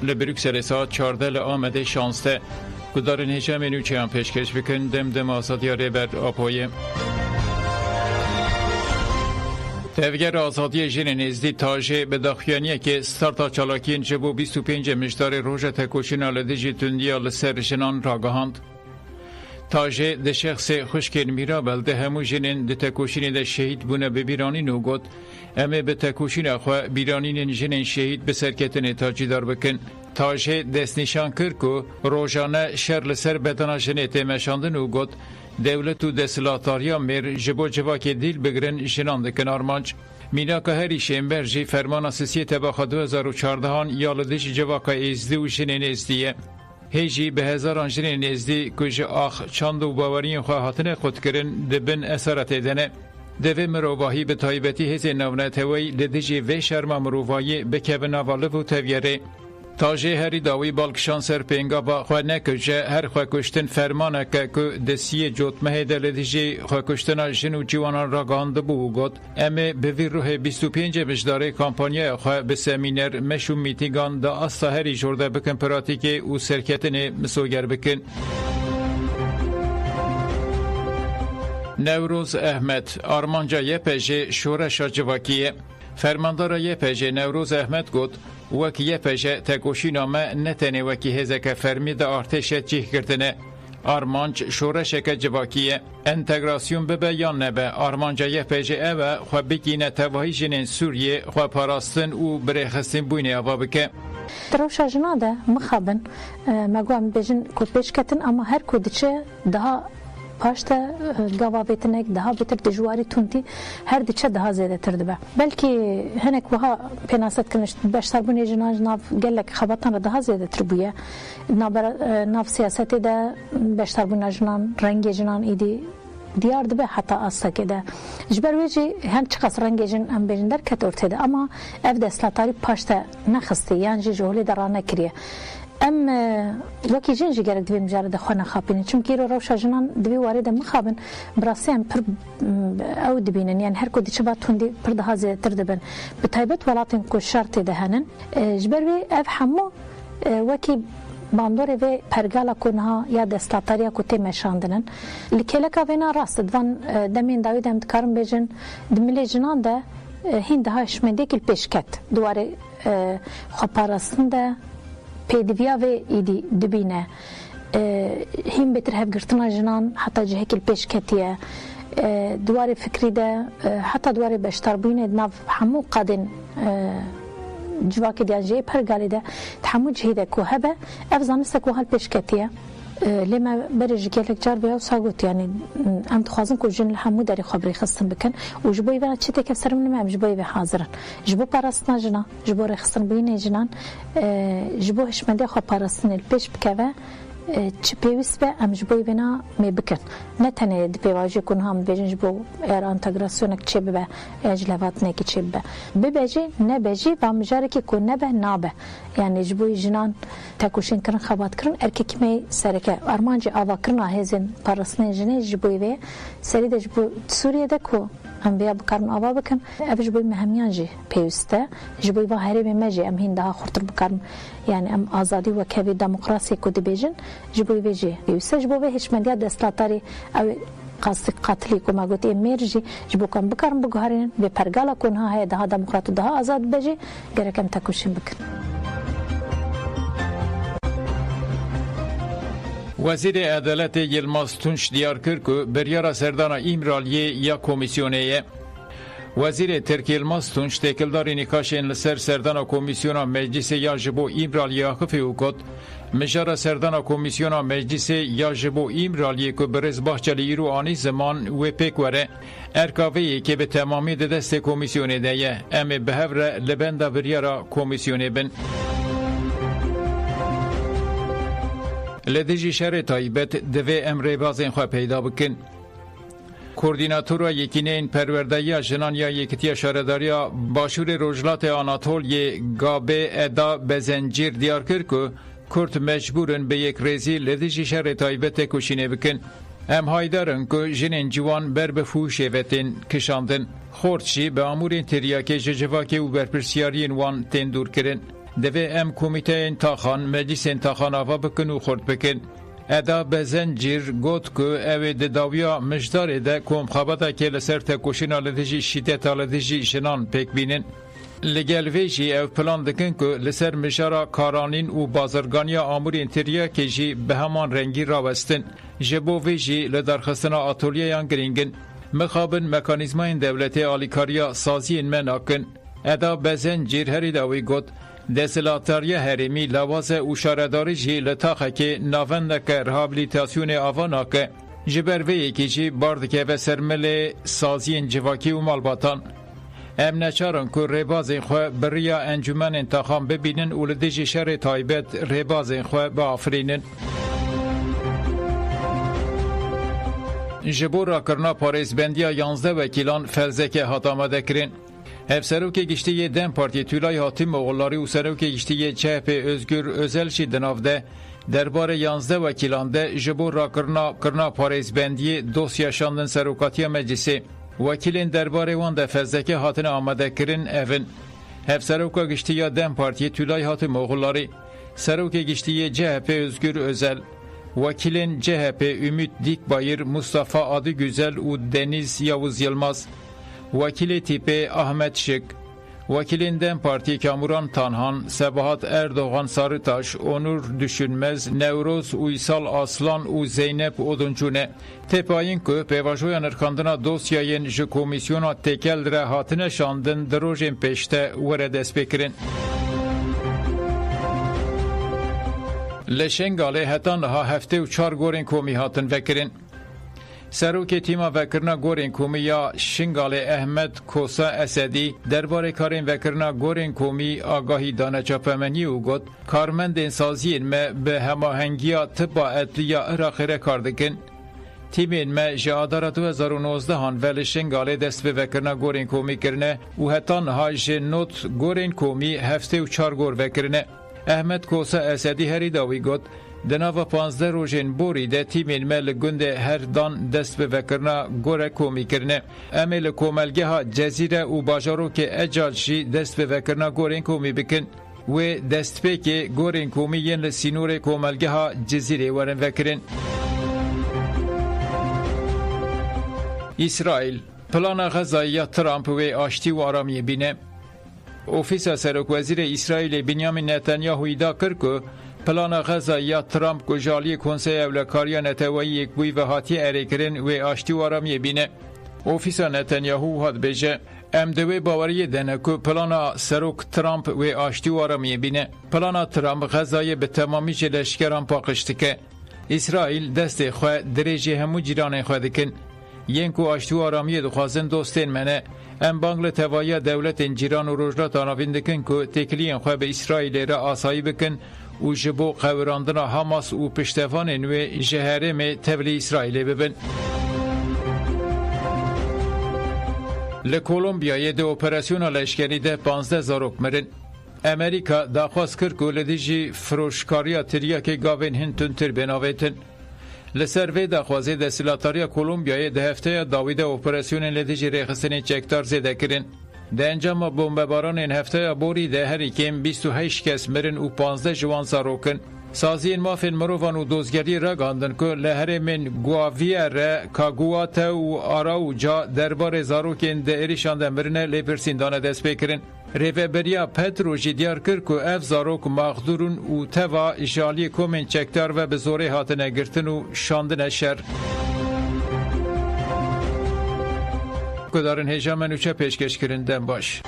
لبروکسل ساعت 14 آمده 16 گدارن هجم نوچه هم پیشکش بکن دم آزادی ریبر آپایه تفگر آزادی جن نزدی تاجه به داخیانیه که ستارتا چالاکین جبو 25 مشدار روژه تکوشین آلدجی تندیا لسر جنان راگهاند. تاجه ده شخص خوشکن میرابل ده همو جنین ده تکوشین ده شهید بونه به بیرانی نوگود اما به تکوشین اخواه بیرانین جنین شهید به سرکتن تاجی دار بکن. تاجه دست نشان کرد که روزانه شر لسر بدنا جنه تمشاندن نوگود دولت و دستلاتاریا میر جبو جواکی دیل بگرن جنان دکن آرمانج. مینا که هری شنبر جی فرمان اساسی تباخ 2014 یالدش جواکا ازدی و جنین ازدیه. هیچی به هزاران جنین نزدی کج آخ چند و باورین خواهاتن خود کرن دبن اثرات دنه دوی مروواهی به تایبتی هز نونتوی لدجی و شرم مرووایی به کب نواله و تویره تاجه هری داوی بالکشان سر پینگا با خواه نکجه هر خواه کشتن فرمانه که دسیه جوتمه دلدجی خواه کشتن جن و جوانان را گانده بو گد اما به وی روح 25 بجداره کامپانیا خواه به سمینر مشو میتیگان دا اصلا هری جورده بکن پراتیک و سرکتن مسوگر بکن نوروز احمد آرمانجا یپجه شورش جواکیه فرماندار یپجه نوروز احمد گفت وکی یپجه تکوشینامه نتنه وکی هزک فرمی ده ارتش چیه کردنه آرمانج شورش که جواکیه انتگراسیون به یا نبه آرمانجا یپجه اوه خواه بگینه تواهی جنین سوریه خواه پاراستن و برخستن بوینه آوا بکه دروشا جناده مخابن مگوام بجن کود پیش کتن اما هر کودچه ده پاشتا گاوابتنک ده بتر دجواری تونتی هر دیچه ده زیاده تر دبه بلکه هنک وها پناست کنش بشتر بونی جناج ناف گلک خبرتان ده زیاده تر بویه ناف سیاستی ده بشتر بونی جنان رنگ جنان ایدی دیار دبه حتی آستا که ده جبر ویجی هن چقدر رنگ جن ام بیرن در کتورته ده اما اف دستلاتاری پاشتا نخستی یعنی جوهلی درانه کریه ام وکی جنجی گرد دوی مجرد خوانا خابینه چون که رو روشا جنان دوی وارد مخابن براسی هم پر او دبینن یعنی هر کدی چه با توندی پر ده زیده تر دبن به طایبت ولاتین که شرطی دهنن جبروی اف همو وکی باندوری و پرگالا کنها یا دستاتاریا کتی مشاندنن لکلکا وینا راست دوان دمین داوی دم دکارم بیجن دمیلی جنان ده هین ده هاشمنده کل پیشکت دواره خواپاراستن ده پیدویا و ایدی دبینه هم بهتر هفگرتنا جنان حتی جهه کل پیش کتیه دوار فکری ده حتی دوار بشتر بینه ناف همو قادن جواکی دیان جهه پرگالی ده تحمو جهه ده که هبه افزانسته که هل پیش کتیه لما برج گلک جار بیا و ساگوت یعنی ام تخوازن که جن همو داری خبری خستن بکن و جبوی و چی تک سرم نمیم جبوی و حاضرن جبو پاراستنا جنا جبو رخصن بینه جنان جبو هشمنده خو پاراستن الپیش بکوه چی پیوست به ام جبوی ونا می بکن نه تنه دی پیواجی کن هم بیجن جبو ایر انتگراسیونک چی ببه اجلوات نکی چی ببه ببجی نه بجی و مجاری که کن نبه نابه یعنی جبوی جنان تکوشین کرن خبات کرن ارکی می سرکه ارمانجی آوا کرنا هزین پارسنه جنه جبوی و سری ده جبو سوریه ده کو ام بیا بکارن آوا بکن اف جبوی مهمیان جی پیوسته جبوی و هری مجی ام هین ده خورتر بکارن یعنی ام آزادی و کبی دموکراسی کو دبیجن جبوی ویجی پیوسته جبوی هشمندیات دستلاتاری او قاتلی کو ما گوتی مرجی جبو کم بکارن بگهارین به پرگالا کنها های ده دموکرات ده آزاد بجی گرکم تکوشین بکن وزیر عدالت یلماز تونش دیار کرد که بریار سردان ایمرالیه یا کمیسیونه وزیر ترکی یلماز تونش تکلدار نکاشین لسر سردان کمیسیون مجلس یا جبو ایمرالیه خفی وکد مجار سردان کمیسیون مجلس یا جبو ایمرالیه که برز باحچلی ایرو آنی زمان و پیکوره ارکاوی که به تمامی دست کمیسیونه دیه امی به هفره لبنده بریار کمیسیونه بن لدیجی شهر تایبت دوی امری بازین خواه پیدا بکن. کوردیناتورا یکینین پروردهی جنان یا یکتی شهرداریا باشور روجلات آناتولیه گابه ادا بزنجیر دیار کرد که کرد مجبورن به یک ریزی لدیجی شهر تایبت کشینه بکن. ام هایدارن که جنین جوان بر بفوشه وطن کشاندن خوردشی به امور تریاک ججواک و برپرسیارین وان تندور کرن. دوی ام کمیته انتخان مجلس انتخان آوا بکن و خورد بکن. ادا بزنجیر گوت که اوی دداویا مجدار ده کم خباتا که لسر تکوشین آلدجی شیدت آلدجی شنان پک بینن. لگل ویجی او پلان دکن که لسر مجارا کارانین و بازرگانیا آمورین تریا که جی به همان رنگی راوستن. جبو ویجی لدرخستنا آتولیه یان گرینگن. مخابن مکانیزماین دولتی آلیکاریا سازین مناکن. ادا بزنجیر هری داوی گوت دسلاتاریا هرمی لواز اوشارداری جی لطاقه که ناوندک رهابلیتاسیون آوانا که جبروی که جی باردکه و سرمل سازین جواکی و مالباتان ام نچارن که ربازین خواه بریا انجمن انتخام ببینن و لدیجی شر تایبت ربازین خواه با آفرینن. جبور را کرنا پاریز بندیا 11 وکیلان فلزکه هاتامده کرین. Ev serokê giştiyê Dem Partiyê Tülay Hatî Moğollarî û serokê giştiyê CHP Özgür Özel jî di nav de derbarê 11 wekîlan de ji bo rakirina parêzbendiyê dosya şandin Serokatiya Meclisê. Wekîlên derbarê wan de fezleke hatine amadekirin evin. Ev seroka giştiya Dem Partiyê Tülay Hatî Moğollarî, serokê giştiyê CHP Özgür Özel, wekîlên CHP Ümit Dikbayır, Mustafa Adıgüzel û Deniz Yavuz Yılmaz, وکیل تیپه احمد شک، وکیلین دم پارتی کاموران تانهان، سباحت اردوغان سارتاش، اونور düşünmez، نوروز اویسال آسلان و زینب اودنچونه. تپاین که پیواجویان ارکاندنا دوسیاین جو کمیسیونا تکل را هاتنه شاندن دروژین پیشته وره دست بکرین. لشنگاله هتان ها هفته و 4 گورین کومی هاتن وکرین. سروک تیما وکرنا گورین کومی یا شنگال احمد کوسا اسدی درباره کارین وکرنا گورین کومی آگاهی دانه چاپمنی او گوت کارمند سازیین ما به هماهنگیا طبا ادلیا اراخیره کاردکن. تیمین ما جادار 2019 هان ولی شنگال دست به وکرنا گورین کومی کرنه و هتان های نوت گورین کومی هفته و 4 گور وکرنه. احمد کوسا اسدی هری داوی گوت دناوا 15 روزین بوری ده تیمین مل گنده هر دان دست به وکرنا گوره کومی کرنه. امل کوملگه ها جزیره و باجارو که اجالشی دست به وکرنا گورین کومی بکن و دست به که گورین کومی ین لسینور کوملگه ها جزیره ورن وکرن. اسرائیل پلان غزایی ترامپ و آشتی و آرامی بینه. اوفیس سرک وزیر اسرائیل بنیامین نتانیاهو ادعا کرد که پلان غزایی ترامپ گجالی کنسای اولکاریا نتوایی یک بوی و هاتی اریکرین و آشتی و آرامی بینه. اوفیس نتانیاهو هاد بیجه ام دوی باوری دنه که پلان سرک ترامپ و آشتی و آرامی بینه. پلان ترامپ غزایی به تمامی جلشکران پاقشتی که اسرائیل دست خواه دریجه همو جیران خواه دکن. ینکو آشتی و آرامی دخوازن دوستین منه ام بانگل توایی دولت جیران و روجلات آناوین دکن که تکلین خواه به اسرائیل را آسایی بکن و جبو قوراندنا حماس و پشتوان نوی جهرم تبلی اسرائیل ببن. لکولومبیای ده اپراسیون لشکری ده 15 زاروک مرن. امریکا داخواست کرد که لدیجی فروشکاریا تریاک گاوین هنتون تر بناویتن. لسر وی داخوازی ده سلاتاریا کولومبیای ده هفته داوید اپراسیون لدیجی ریخستنی چکتار زیده کرن. ده انجام بمباران این هفته بوری ده هر کم 28 کس مرن و 15 جوان زاروکن. سازین مافین مروان و دوزگری را گاندن که لهر من گواویه را کاگوات و آراو جا دربار زاروکین ده ایریشان ده مرنه لیپرسیندانه دست بکرن. ریوبریا پترو جی دیار کرد که اف زاروک مخدورون و توا جالی کومن چکتار و به زوره هاتنه گرتن و شاندن شر. که دارن هجا منوچه پیشکش کرندن باش.